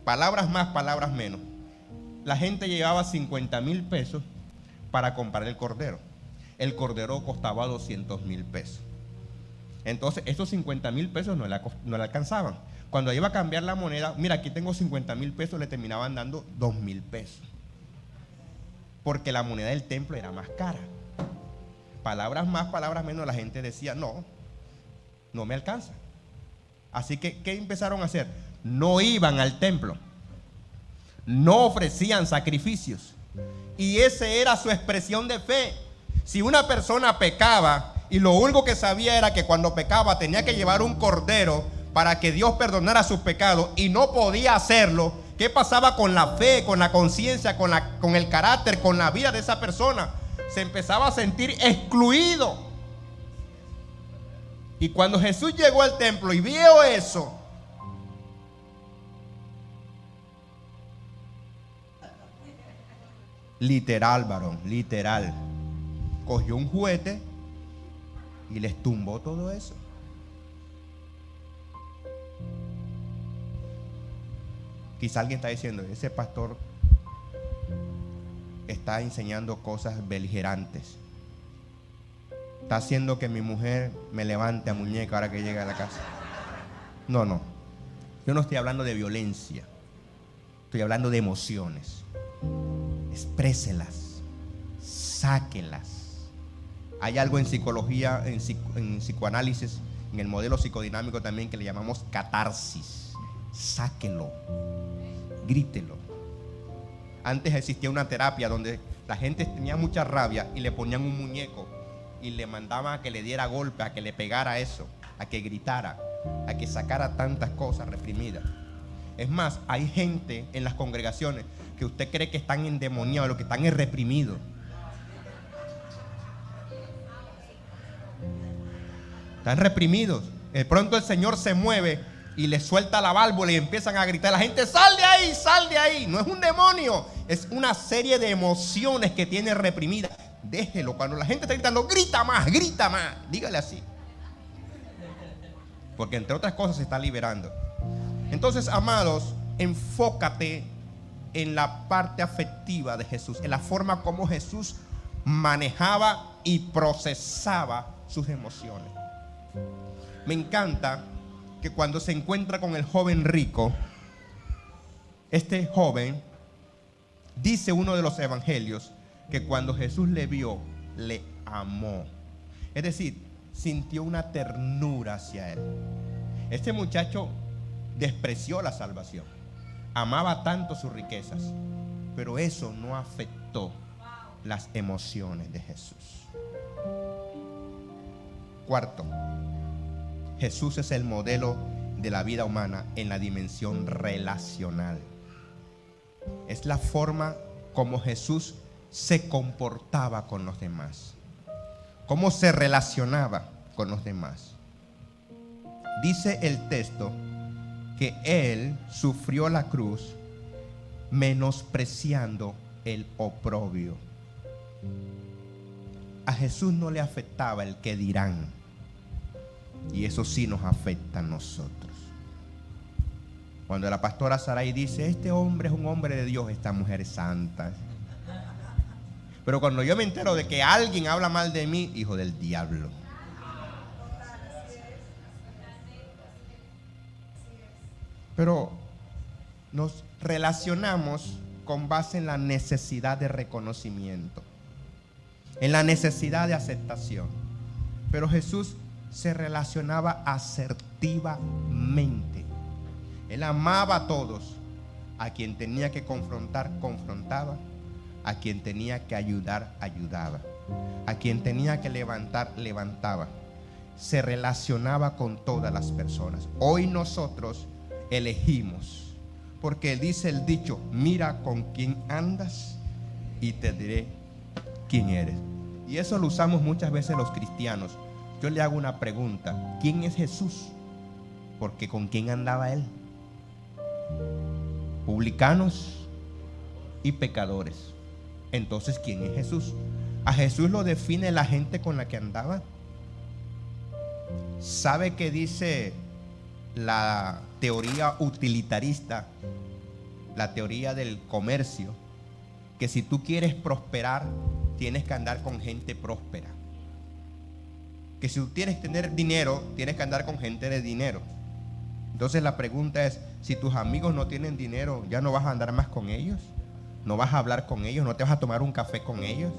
Palabras más, palabras menos. La gente llevaba 50,000 pesos para comprar el cordero. El cordero costaba 200,000 pesos. Entonces esos 50,000 pesos no le alcanzaban. Cuando iba a cambiar la moneda, mira, aquí tengo 50,000 pesos, le terminaban dando 2,000 pesos. Porque la moneda del templo era más cara. Palabras más, palabras menos, la gente decía: no me alcanza. Así que, ¿qué empezaron a hacer? No iban al templo, no ofrecían sacrificios, y esa era su expresión de fe. Si una persona pecaba y lo único que sabía era que cuando pecaba tenía que llevar un cordero para que Dios perdonara sus pecados, y no podía hacerlo, ¿qué pasaba con la fe, con la conciencia, con el carácter, con la vida de esa persona? Se empezaba a sentir excluido. Y cuando Jesús llegó al templo y vio eso, literal, varón, literal, cogió un juguete y les tumbó todo eso. Quizá alguien está diciendo: ese pastor está enseñando cosas beligerantes, está haciendo que mi mujer me levante a muñeca ahora que llegue a la casa. No, yo no estoy hablando de violencia, estoy hablando de emociones. Expréselas, sáquelas. Hay algo en psicología, en psicoanálisis, en el modelo psicodinámico también, que le llamamos catarsis. Sáquelo, grítelo. Antes existía una terapia donde la gente tenía mucha rabia y le ponían un muñeco y le mandaban a que le diera golpe, a que le pegara eso, a que gritara, a que sacara tantas cosas reprimidas. Es más, hay gente en las congregaciones que usted cree que están endemoniados, lo que están es reprimidos. Están reprimidos. De pronto el Señor se mueve y les suelta la válvula y empiezan a gritar. La gente: sal de ahí, sal de ahí. No es un demonio, es una serie de emociones que tiene reprimidas. Déjelo. Cuando la gente está gritando: grita más, dígale así, porque entre otras cosas se está liberando. Entonces, amados, enfócate en la parte afectiva de Jesús, en la forma como Jesús manejaba y procesaba sus emociones. Me encanta que cuando se encuentra con el joven rico, este joven, dice uno de los evangelios, que cuando Jesús le vio, le amó. Es decir, sintió una ternura hacia él. Este muchacho despreció la salvación, amaba tanto sus riquezas, pero eso no afectó las emociones de Jesús. Cuarto, Jesús es el modelo de la vida humana en la dimensión relacional. Es la forma como Jesús se comportaba con los demás, cómo se relacionaba con los demás. Dice el texto que Él sufrió la cruz menospreciando el oprobio A Jesús no le afectaba el que dirán. Y eso sí nos afecta a nosotros. Cuando la pastora Saray dice, este hombre es un hombre de Dios, esta mujer es santa. Pero cuando yo me entero de que alguien habla mal de mí, hijo del diablo. Pero nos relacionamos con base en la necesidad de reconocimiento, en la necesidad de aceptación. Pero Jesús se relacionaba asertivamente. Él amaba a todos. A quien tenía que confrontar, confrontaba. A quien tenía que ayudar, ayudaba. A quien tenía que levantar, levantaba. Se relacionaba con todas las personas. Hoy nosotros elegimos, porque dice el dicho, mira con quién andas y te diré quién eres. Y eso lo usamos muchas veces los cristianos. Yo le hago una pregunta, ¿quién es Jesús? Porque ¿con quién andaba él? Publicanos y pecadores. Entonces, ¿quién es Jesús? A Jesús lo define la gente con la que andaba. ¿Sabe qué dice la teoría utilitarista, la teoría del comercio? Que si tú quieres prosperar, tienes que andar con gente próspera. Que si tú quieres tener dinero, tienes que andar con gente de dinero. Entonces la pregunta es, si tus amigos no tienen dinero, ¿ya no vas a andar más con ellos? ¿No vas a hablar con ellos? ¿No te vas a tomar un café con ellos?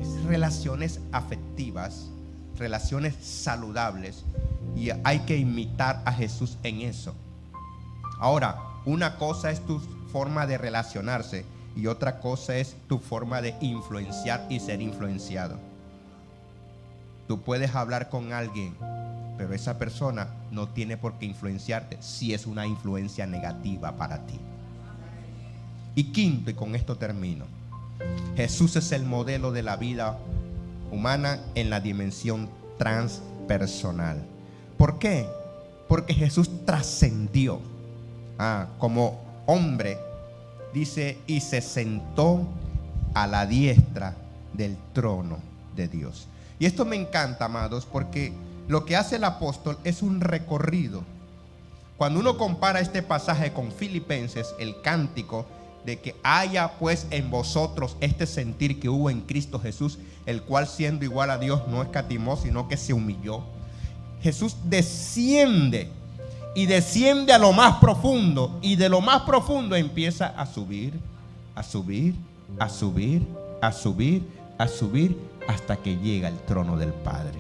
Es relaciones afectivas, relaciones saludables, y hay que imitar a Jesús en eso. Ahora, una cosa es tu forma de relacionarse y otra cosa es tu forma de influenciar y ser influenciado. Tú puedes hablar con alguien, pero esa persona no tiene por qué influenciarte si es una influencia negativa para ti. Y quinto, y con esto termino, Jesús es el modelo de la vida humana en la dimensión transpersonal. ¿Por qué? Porque Jesús trascendió. Como hombre, dice, y se sentó a la diestra del trono de Dios. Y esto me encanta, amados, porque lo que hace el apóstol es un recorrido. Cuando uno compara este pasaje con Filipenses, el cántico de que haya pues en vosotros este sentir que hubo en Cristo Jesús, el cual siendo igual a Dios no escatimó, sino que se humilló. Jesús desciende y desciende a lo más profundo, y de lo más profundo empieza a subir, a subir, a subir, a subir, a subir, hasta que llega al trono del Padre.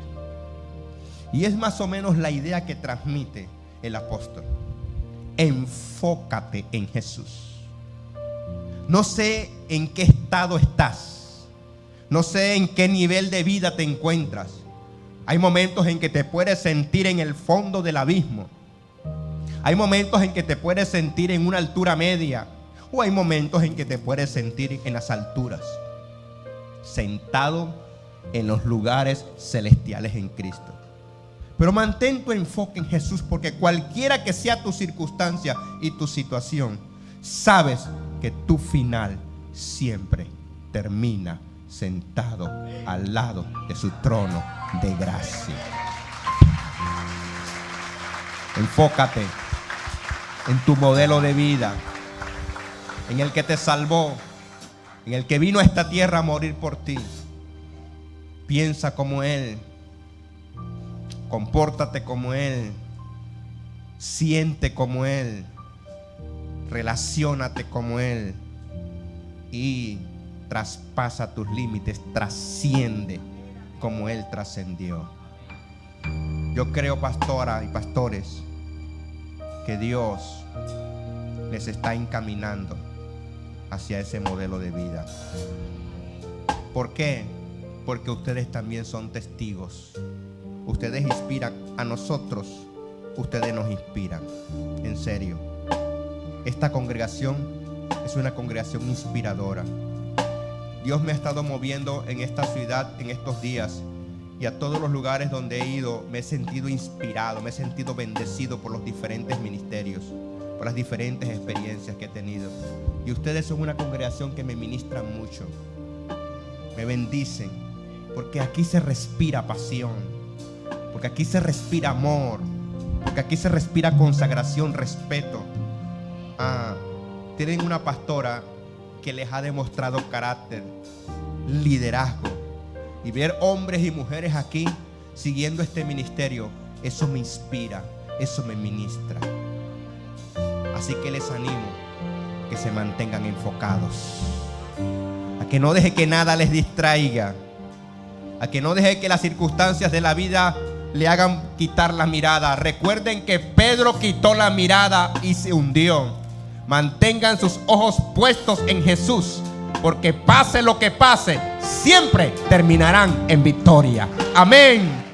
Y es más o menos la idea que transmite el apóstol. Enfócate en Jesús. No sé en qué estado estás, no sé en qué nivel de vida te encuentras. Hay momentos en que te puedes sentir en el fondo del abismo. Hay momentos en que te puedes sentir en una altura media, o hay momentos en que te puedes sentir en las alturas, sentado en los lugares celestiales en Cristo. Pero mantén tu enfoque en Jesús, porque cualquiera que sea tu circunstancia y tu situación, sabes que tu final siempre termina sentado al lado de su trono de gracia. Enfócate en tu modelo de vida, en el que te salvó, en el que vino a esta tierra a morir por ti. Piensa como Él, compórtate como Él, siente como Él, relaciónate como Él y traspasa tus límites, trasciende como Él trascendió. Yo creo, pastora y pastores, que Dios les está encaminando hacia ese modelo de vida. ¿Por qué? Porque ustedes también son testigos. Ustedes inspiran a nosotros, ustedes nos inspiran. En serio, esta congregación es una congregación inspiradora. Dios me ha estado moviendo en esta ciudad en estos días, y a todos los lugares donde he ido me he sentido inspirado, me he sentido bendecido por los diferentes ministerios. por las diferentes experiencias que he tenido. Y ustedes son una congregación que me ministran mucho, me bendicen, porque aquí se respira pasión, porque aquí se respira amor, porque aquí se respira consagración, respeto. Tienen una pastora que les ha demostrado carácter, liderazgo, y ver hombres y mujeres aquí siguiendo este ministerio, eso me inspira, eso me ministra. Así que les animo que se mantengan enfocados, a que no deje que nada les distraiga, a que no deje que las circunstancias de la vida le hagan quitar la mirada. Recuerden que Pedro quitó la mirada y se hundió. Mantengan sus ojos puestos en Jesús, porque pase lo que pase, siempre terminarán en victoria. Amén.